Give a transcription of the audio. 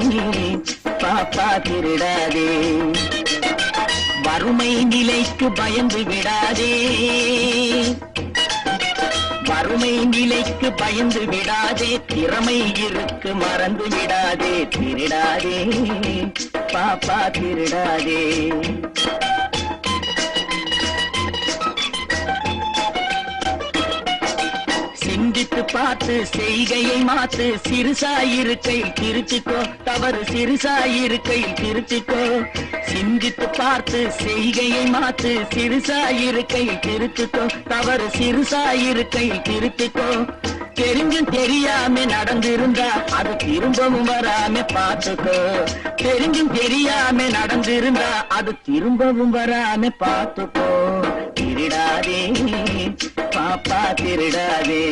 பாப்பா திருடாதே. வறுமை நிலைக்கு பயந்து விடாதே, வறுமை நிலைக்கு பயந்து விடாதே, திறமை இருக்கு மறந்து விடாதே, திருடாதே பாப்பா திருடாதே. சிந்தித்து பார்த்து செய்கையை மாத்து, சிறுசாயிருக்கையில் திருத்திக்கோ, தவறு சிறுசாயிருக்கையில் திருத்திக்கோ. சிந்தித்து பார்த்து செய்கையை மாத்து, சிறுசாயிருக்கையில் திருத்திக்கோ, தவறு சிறுசாயிருக்கையில் திருத்திக்கோ. தெரிஞ்சும் தெரியாம நடந்திருந்தா அது திரும்பவும் வராம பார்த்துக்கோ. தெரிஞ்சும் தெரியாம நடந்திருந்தா அது திரும்பவும் வராம பார்த்துக்கோ. திருடாதே பாப்பா திருடாதே.